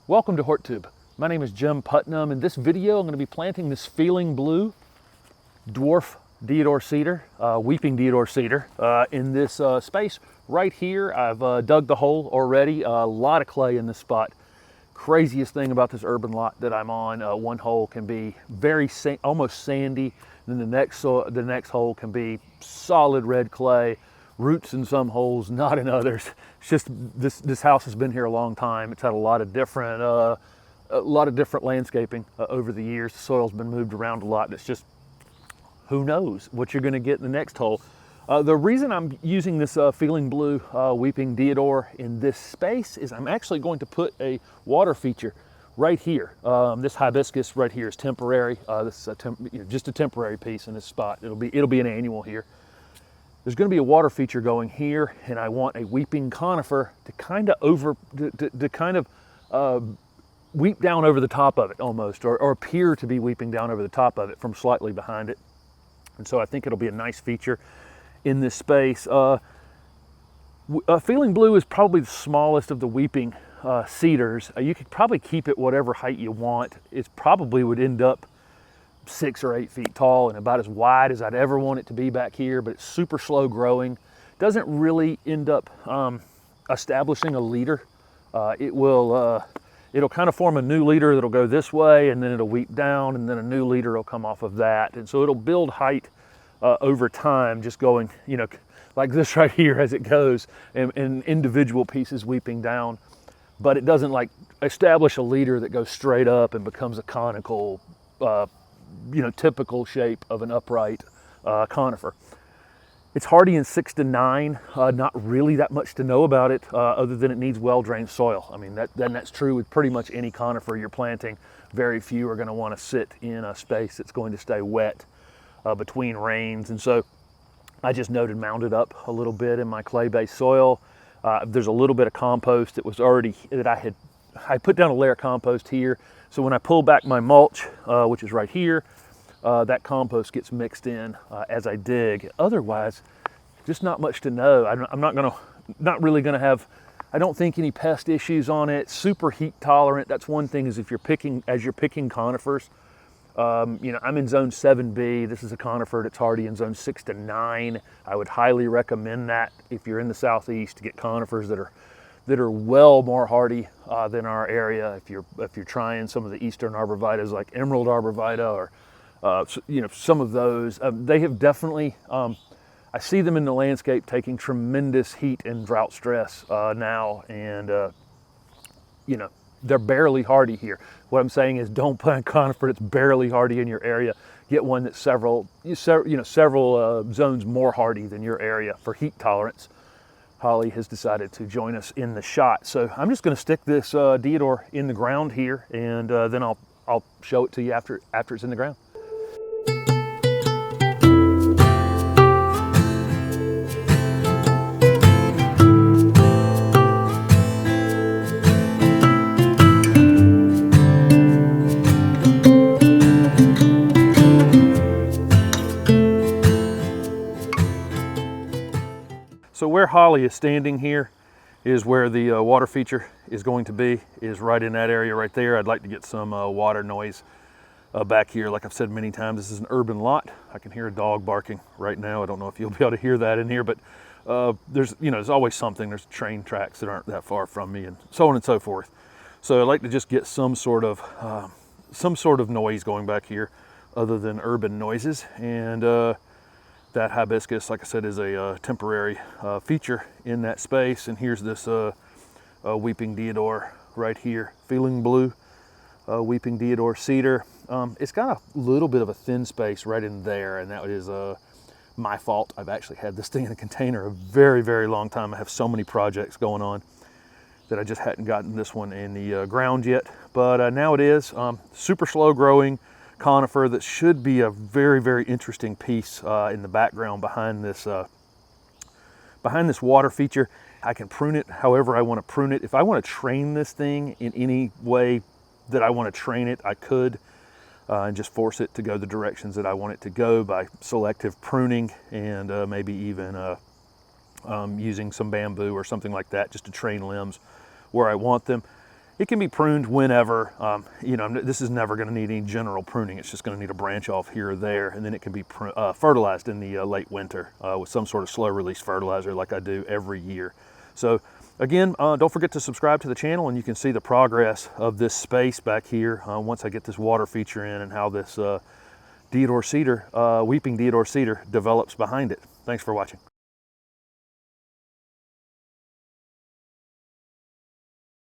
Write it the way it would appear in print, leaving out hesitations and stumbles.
Welcome to HortTube. My name is Jim Putnam. In this video, I'm going to be planting this Feelin Blue Deodar Cedar, Weeping Deodar Cedar, in this space right here. I've dug the hole already. A lot of clay in this spot. Craziest thing about this urban lot that I'm on, one hole can be very almost sandy, then the next hole can be solid red clay. Roots in some holes, not in others. It's just this house has been here a long time. It's had a lot of different landscaping over the years. The soil's been moved around a lot. It's just, who knows what you're going to get in the next hole. The reason I'm using this Feelin Blue Weeping Deodar in this space is I'm actually going to put a water feature right here. This hibiscus right here is temporary. This is just a temporary piece in this spot. It'll be an annual here. There's going to be a water feature going here, and I want a weeping conifer to kind of weep down over the top of it almost, or appear to be weeping down over the top of it from slightly behind it. And so I think it'll be a nice feature in this space. Feelin Blue is probably the smallest of the weeping cedars. You could probably keep it whatever height you want. It probably would end up 6 or 8 feet tall and about as wide as I'd ever want it to be back here, but it's super slow growing. Doesn't really end up establishing a leader. It'll kind of form a new leader that'll go this way, and then it'll weep down, and then a new leader will come off of that. And so it'll build height over time, just going, like this right here as it goes, and individual pieces weeping down. But it doesn't like establish a leader that goes straight up and becomes a conical, typical shape of an upright conifer. It's hardy in 6 to 9. Not really that much to know about it, other than it needs well-drained soil. I mean, that's true with pretty much any conifer you're planting. Very few are going to want to sit in a space that's going to stay wet between rains. And so I just mounded up a little bit in my clay-based soil. There's a little bit of compost that was already, I put down a layer of compost here. So when I pull back my mulch, which is right here, that compost gets mixed in as I dig. Otherwise, just not much to know. I'm not really gonna have, I don't think, any pest issues on it. Super heat tolerant. That's one thing, is as you're picking conifers. I'm in zone 7B. This is a conifer that's hardy in zone 6 to 9. I would highly recommend that if you're in the southeast to get conifers that are well more hardy than our area. If you're trying some of the eastern arborvitas like emerald arborvita or some of those, they have definitely, I see them in the landscape taking tremendous heat and drought stress now, and they're barely hardy here. What I'm saying is, don't plant a conifer that's barely hardy in your area. Get one that's several zones more hardy than your area for heat tolerance. Holly has decided to join us in the shot. So I'm just going to stick this deodar in the ground here, and then I'll show it to you after it's in the ground. So where Holly is standing here is where the water feature is going to be, is right in that area right there. I'd like to get some water noise back here. Like I've said many times, this is an urban lot. I can hear a dog barking right now. I don't know if you'll be able to hear that in here, but there's always something. There's train tracks that aren't that far from me, and so on and so forth. So I'd like to just get some sort of noise going back here other than urban noises. And that hibiscus, like I said, is a temporary feature in that space. And here's this weeping deodar right here, Feelin Blue Weeping Deodar Cedar. It's got a little bit of a thin space right in there, and that is my fault. I've actually had this thing in a container a very, very long time. I have so many projects going on that I just hadn't gotten this one in the ground yet. But now it is. Super slow growing conifer that should be a very, very interesting piece in the background behind this water feature. I can prune it however I want to prune it. If I want to train this thing in any way that I want to train it, I could, and just force it to go the directions that I want it to go by selective pruning, and maybe even using some bamboo or something like that just to train limbs where I want them. It can be pruned whenever. You know, this is never going to need any general pruning. It's just going to need a branch off here or there, and then it can be fertilized in the late winter with some sort of slow release fertilizer like I do every year. So again, don't forget to subscribe to the channel, and you can see the progress of this space back here once I get this water feature in, and how this Deodar Cedar, weeping Deodar Cedar, develops behind it. Thanks for watching.